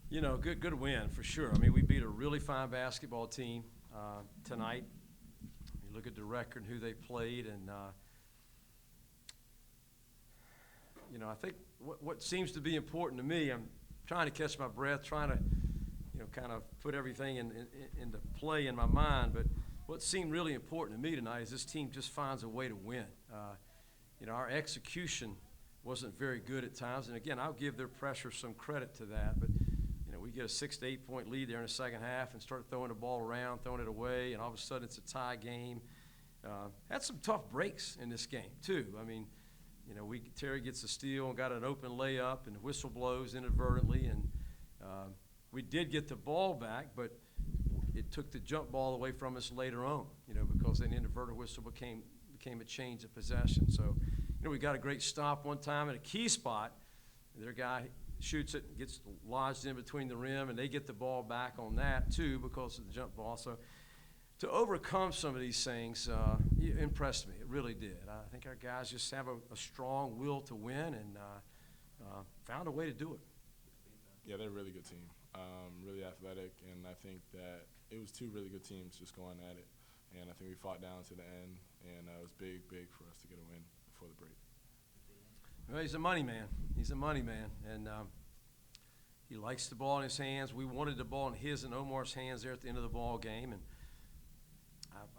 You know, good win for sure. I mean, we beat a really fine basketball team tonight. You look at the record, who they played, and you know, I think what seems to be important to me, I'm trying to catch my breath, trying to, you know, kind of put everything into play in my mind. But what seemed really important to me tonight is this team just finds a way to win. You know, our execution wasn't very good at times, and again, I'll give their pressure some credit to that. But you know, we get a 6 to 8 point lead there in the second half and start throwing the ball around, throwing it away, and all of a sudden it's a tie game. Had some tough breaks in this game too. I mean, you know, Terry gets a steal and got an open layup, and the whistle blows inadvertently, and we did get the ball back, but it took the jump ball away from us later on, you know, because an inadvertent whistle became a change of possession. So, you know, we got a great stop one time at a key spot. Their guy shoots it, gets lodged in between the rim, and they get the ball back on that too because of the jump ball. So to overcome some of these things it impressed me. It really did. I think our guys just have a strong will to win and found a way to do it. Yeah, they're a really good team, really athletic, and I think that it was two really good teams just going at it. And I think we fought down to the end, and it was big for us to get a win before the break. Well, he's a money man. He's a money man, and he likes the ball in his hands. We wanted the ball in his and Omar's hands there at the end of the ball game, and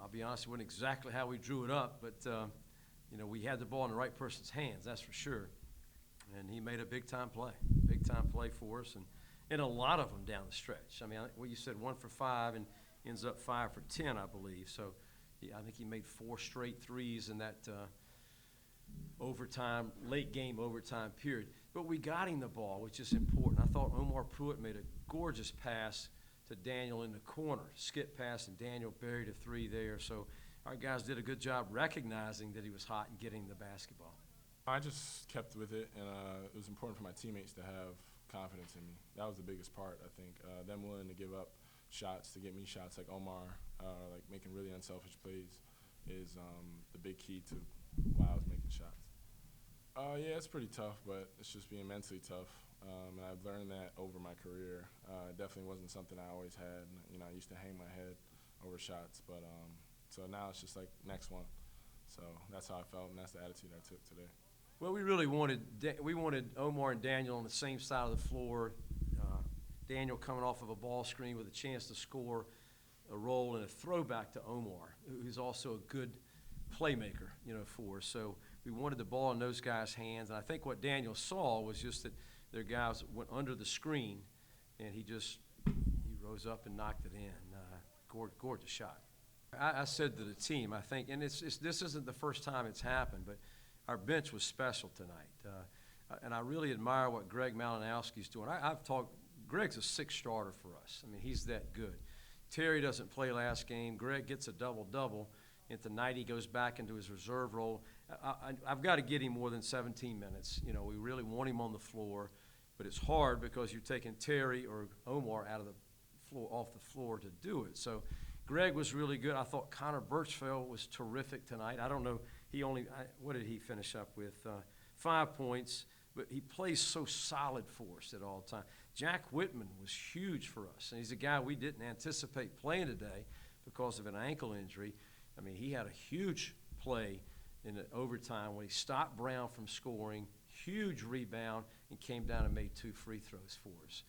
I'll be honest, it wasn't exactly how we drew it up, but you know, we had the ball in the right person's hands, that's for sure. And he made a big-time play for us, and a lot of them down the stretch. I mean, well, you said 1 for 5 and ends up 5 for 10, I believe. So I think he made 4 straight threes in that late game overtime period. But we got him the ball, which is important. I thought Omar Pruitt made a gorgeous pass to Daniel in the corner, skip pass, and Daniel buried a 3 there. So our guys did a good job recognizing that he was hot and getting the basketball. I just kept with it, and it was important for my teammates to have confidence in me. That was the biggest part, I think. Them willing to give up shots to get me shots like Omar, like making really unselfish plays is the big key to why I was making shots. Yeah, it's pretty tough, but it's just being mentally tough. And I've learned that over my career. It definitely wasn't something I always had. You know, I used to hang my head over shots, but so now it's just like next one. So that's how I felt, and that's the attitude I took today. Well, we really wanted Omar and Daniel on the same side of the floor. Daniel coming off of a ball screen with a chance to score a roll and a throwback to Omar, who's also a good playmaker, you know, for us. So we wanted the ball in those guys' hands, and I think what Daniel saw was just that their guys went under the screen, and he rose up and knocked it in. Gorgeous shot. I said to the team, I think, and this isn't the first time it's happened, but our bench was special tonight. And I really admire what Greg Malinowski's doing. Greg's a 6 starter for us. I mean, he's that good. Terry doesn't play last game. Greg gets a double-double. And tonight he goes back into his reserve role. I've got to get him more than 17 minutes. You know, we really want him on the floor, but it's hard because you're taking Terry or Omar out of the floor, off the floor to do it. So Greg was really good. I thought Connor Birchfeld was terrific tonight. I don't know, what did he finish up with? 5 points, but he plays so solid for us at all times. Jack Whitman was huge for us, and he's a guy we didn't anticipate playing today because of an ankle injury. I mean, he had a huge play in the overtime when he stopped Brown from scoring, huge rebound, and came down and made 2 free throws for us.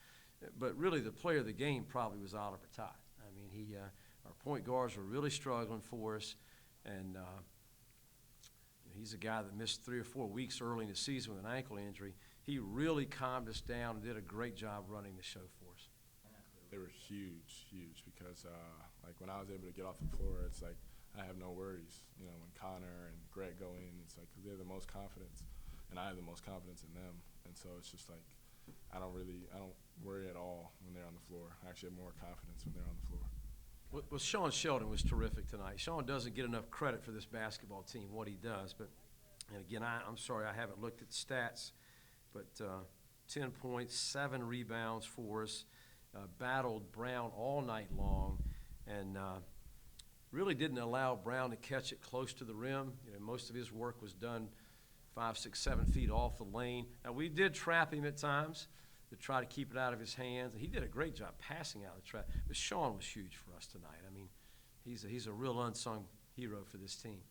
But really, the player of the game probably was Oliver Todd. I mean, our point guards were really struggling for us, and he's a guy that missed 3 or 4 weeks early in the season with an ankle injury. He really calmed us down and did a great job running the show for us. They were huge because, like, when I was able to get off the floor, it's like I have no worries. You know, when Connor and Greg go in, it's like 'cause they're the most confidence, and I have the most confidence in them. And so it's just like I don't worry at all when they're on the floor. I actually have more confidence when they're on the floor. Well, Sean Sheldon was terrific tonight. Sean doesn't get enough credit for this basketball team, what he does. But, and again, I'm sorry I haven't looked at the stats, but 10 points, 7 rebounds for us, battled Brown all night long, and really didn't allow Brown to catch it close to the rim. You know, most of his work was done 5, 6, 7 feet off the lane. Now, we did trap him at times to try to keep it out of his hands. And he did a great job passing out of the trap. But Sean was huge for us tonight. I mean, he's a real unsung hero for this team.